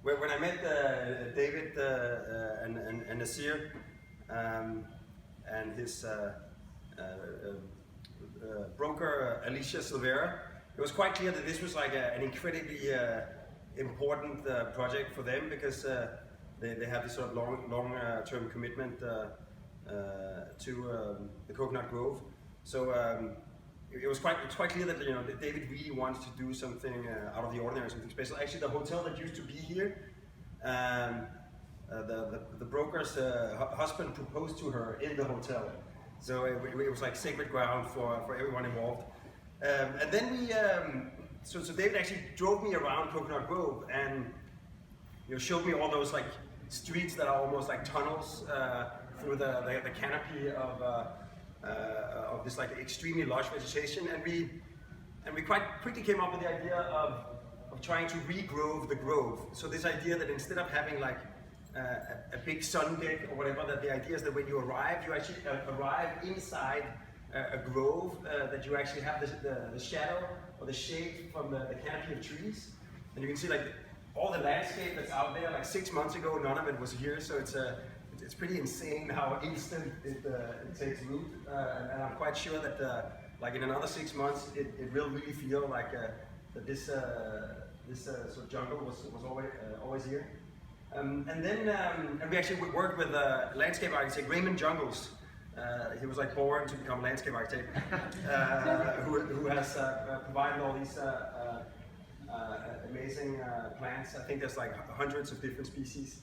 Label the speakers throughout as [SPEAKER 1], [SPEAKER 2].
[SPEAKER 1] when I met David and Nasir and his broker Alicia Silvera, it was quite clear that this was like an incredibly important project for them, because they have this sort of long-term commitment to the Coconut Grove. So it was quite clear that that David really wanted to do something out of the ordinary, something special. Actually, the hotel that used to be here, the broker's husband proposed to her in the hotel. So it was like sacred ground for everyone involved. And then so David actually drove me around Coconut Grove and showed me all those like streets that are almost like tunnels through the canopy of this like extremely lush vegetation, and we quite quickly came up with the idea of trying to regrove the grove. So this idea that instead of having like a big sun deck or whatever, that the idea is that when you arrive, you actually arrive inside a grove, that you actually have the shadow or the shade from the canopy of trees, and you can see like all the landscape that's out there. Like 6 months ago, none of it was here, so it's pretty insane how instant it takes root, and I'm quite sure that like in another 6 months, it will really feel like that this sort of jungle was always here. And we actually worked with landscape architect Raymond Jungles. He was like born to become a landscape architect, who has provided all these amazing plants. I think there's like hundreds of different species.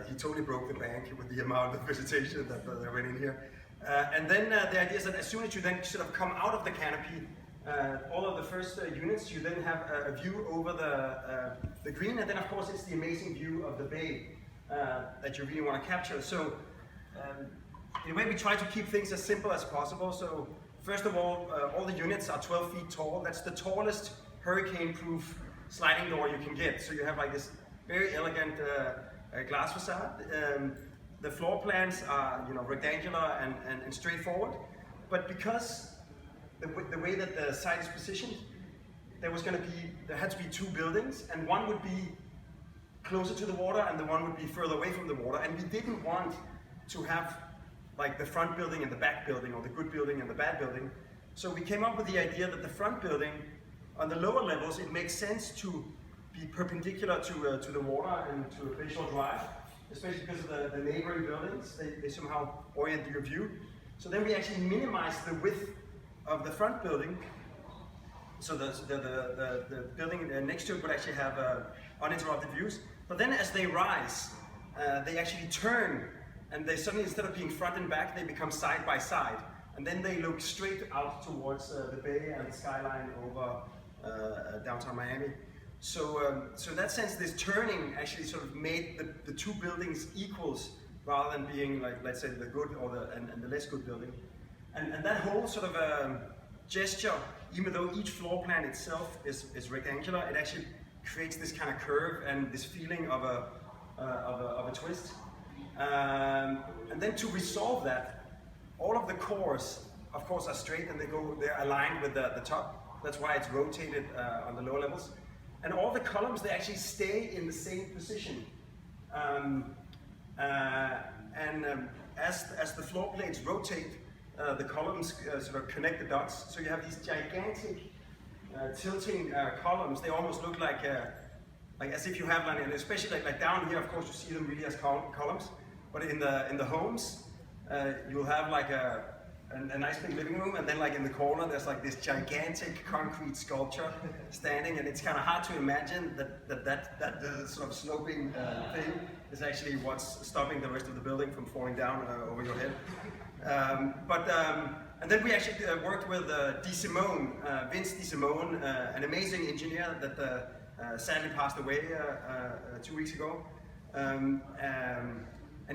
[SPEAKER 1] He totally broke the bank with the amount of vegetation that went in here. And then the idea is that as soon as you then sort of come out of the canopy, all of the first units, you then have a view over the green, and then of course it's the amazing view of the bay that you really want to capture. So in a way we try to keep things as simple as possible. So first of all the units are 12 feet tall. That's the tallest hurricane-proof sliding door you can get. So you have like this very elegant glass facade. The floor plans are rectangular and straightforward, but because the way that the site is positioned, there had to be two buildings, and one would be closer to the water and the one would be further away from the water, and we didn't want to have like the front building and the back building, or the good building and the bad building. So we came up with the idea that the front building, on the lower levels, it makes sense to be perpendicular to the water and to a Bayshore Drive, especially because of the neighboring buildings. They somehow orient your view. So then we actually minimized the width of the front building, so the building next to it would actually have uninterrupted views. But then as they rise, they actually turn, and they suddenly, instead of being front and back, they become side by side, and then they look straight out towards the bay and the skyline over downtown Miami. So in that sense, this turning actually sort of made the two buildings equals, rather than being like, let's say, the good or the less good building. And that whole sort of gesture, even though each floor plan itself is rectangular, it actually creates this kind of curve and this feeling of a twist. And then to resolve that, all of the cores, of course, are straight, and they're aligned with the top. That's why it's rotated on the lower levels. And all the columns, they actually stay in the same position. As the floor plates rotate, the columns sort of connect the dots. So you have these gigantic tilting columns. They almost look like as if you have, and especially like down here, of course, you see them really as columns. But in the homes, you'll have like a nice big living room, and then like in the corner, there's like this gigantic concrete sculpture standing, and it's kind of hard to imagine that sort of sloping thing is actually what's stopping the rest of the building from falling down over your head. And then we actually worked with Vince DeSimone, an amazing engineer that sadly passed away 2 weeks ago. And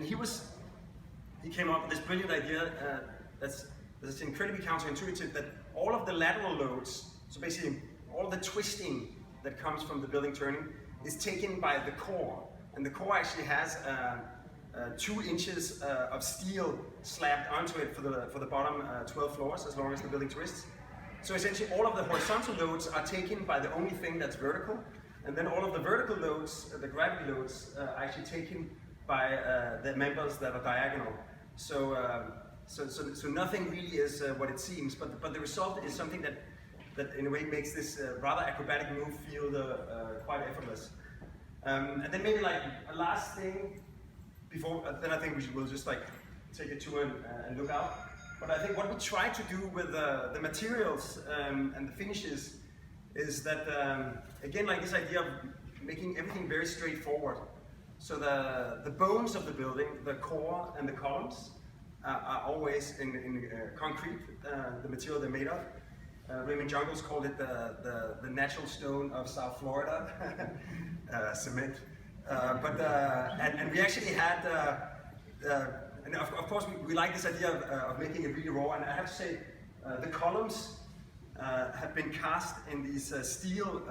[SPEAKER 1] he came up with this brilliant idea that's incredibly counterintuitive, that all of the lateral loads, so basically all the twisting that comes from the building turning, is taken by the core. And the core actually has 2 inches of steel slapped onto it for the bottom 12 floors, as long as the building twists. So essentially all of the horizontal loads are taken by the only thing that's vertical, And then all of the vertical loads, the gravity loads, are actually taken by the members that are diagonal. So, so nothing really is what it seems, but the result is something that in a way makes this rather acrobatic move feel quite effortless. And then maybe like a last thing before, then I think we'll just like take a tour and look out. But I think what we try to do with the materials and the finishes is that, again, like this idea of making everything very straightforward. So the bones of the building, the core and the columns, are always in concrete, the material they're made of. Raymond Jungels called it the natural stone of South Florida, cement. And we actually had, and of course we like this idea of making it really raw, and I have to say the columns have been cast in these steel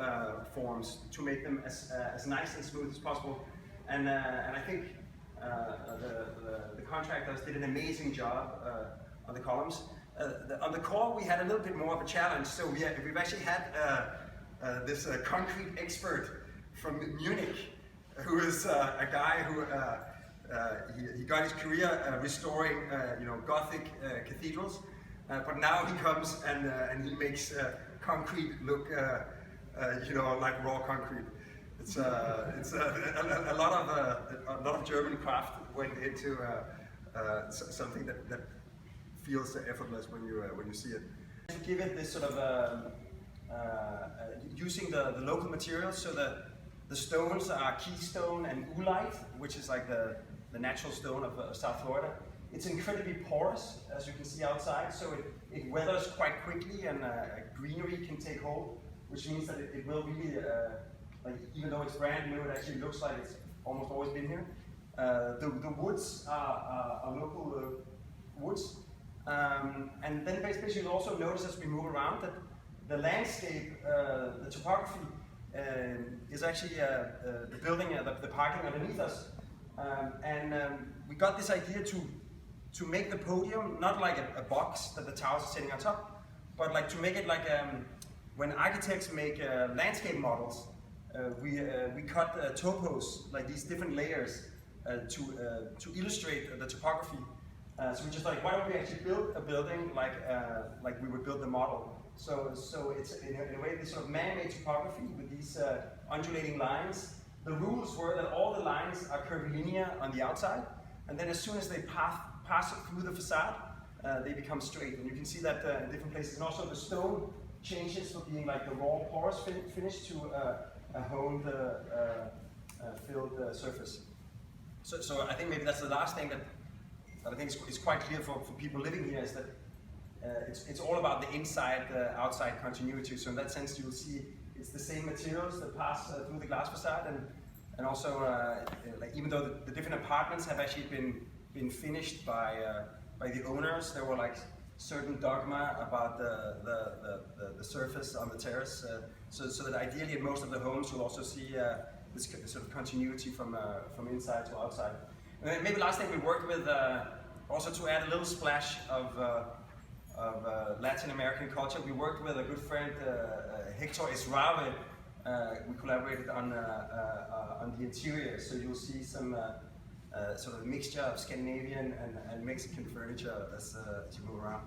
[SPEAKER 1] forms to make them as nice and smooth as possible. And I think the contractors did an amazing job on the columns. On the core, we had a little bit more of a challenge. So we've actually had this concrete expert from Munich, who is a guy who he got his career restoring Gothic cathedrals, but now he comes and he makes concrete look like raw concrete. It's a lot of German craft went into something that feels effortless when you see it. To give it this sort of using the local materials, so that the stones are keystone and oolite, which is like the natural stone of South Florida. It's incredibly porous, as you can see outside, so it weathers quite quickly, and greenery can take hold, which means that it will really, like, even though it's brand new, it actually looks like it's almost always been here. The woods are local woods. And then basically you'll also notice as we move around that the landscape, the topography, is actually the building, the parking underneath us. We got this idea to make the podium not like a box that the towers are sitting on top, but like to make it like when architects make landscape models, we cut topos, like these different layers, to illustrate the topography. So we just like, why don't we actually build a building like we would build the model? So it's in a way this sort of man-made topography with these undulating lines. The rules were that all the lines are curvilinear on the outside, and then as soon as they pass through the facade, they become straight. And you can see that in different places. And also the stone changes from being like the raw porous finish to a honed filled surface. So I think maybe that's the last thing that I think is quite clear for people living here, is that it's all about the inside-outside continuity. So in that sense, you will see it's the same materials that pass through the glass facade, and also like, even though the different apartments have actually been finished by the owners, there were like certain dogma about the surface on the terrace. So that ideally in most of the homes you'll also see this sort of continuity from inside to outside. And then maybe last thing we worked with, also to add a little splash of Latin American culture, we worked with a good friend, Hector Esrave. We collaborated on the interior, so you'll see some sort of mixture of Scandinavian and Mexican furniture as you move around.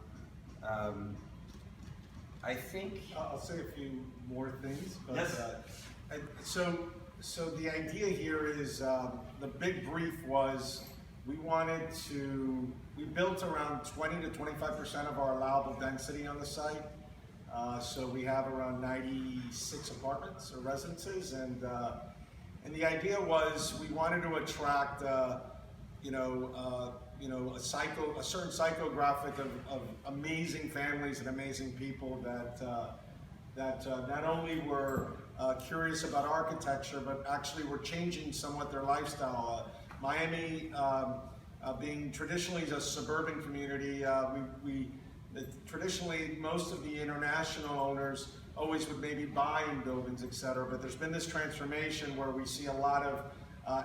[SPEAKER 1] I think
[SPEAKER 2] I'll say a few more things. But,
[SPEAKER 1] yes.
[SPEAKER 2] So the idea here is the big brief was we built around 20 to 25% of our allowable density on the site. So we have around 96 apartments or residences, and the idea was we wanted to attract a certain psychographic of amazing families and amazing people that not only were curious about architecture, but actually were changing somewhat their lifestyle. Miami, being traditionally a suburban community, traditionally most of the international owners always would maybe buy in buildings, etc. But there's been this transformation where we see a lot of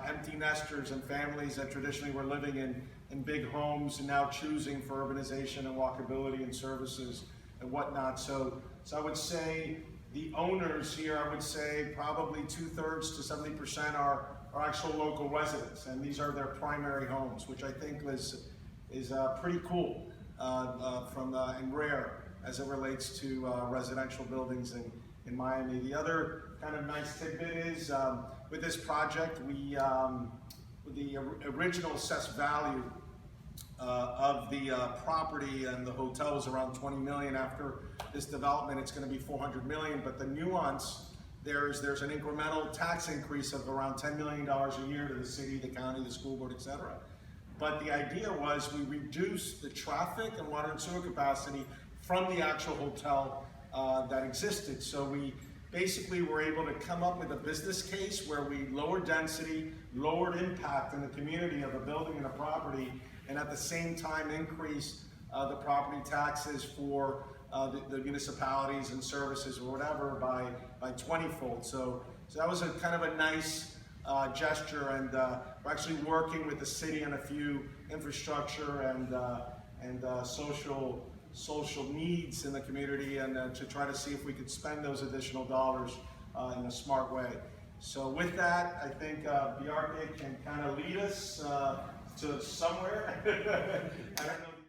[SPEAKER 2] empty nesters and families that traditionally were living in big homes and now choosing for urbanization and walkability and services and whatnot. So I would say the owners here, I would say probably 2/3 to 70% are actual local residents, and these are their primary homes, which I think is pretty cool and rare as it relates to residential buildings in Miami. The other kind of nice tidbit is with this project, the original assessed value of the property and the hotel was around 20 million. After this development, it's going to be 400 million. But the nuance there's an incremental tax increase of around $10 million a year to the city, the county, the school board, etc. But the idea was we reduced the traffic and water and sewer capacity from the actual hotel that existed. So we basically were able to come up with a business case where we lowered density, lowered impact in the community of a building and a property, and at the same time increase the property taxes for the municipalities and services or whatever by 20-fold. So that was a kind of a nice gesture, and we're actually working with the city on a few infrastructure and social needs in the community, and to try to see if we could spend those additional dollars in a smart way. So with that, I think bjark can kind of lead us to somewhere. I don't know.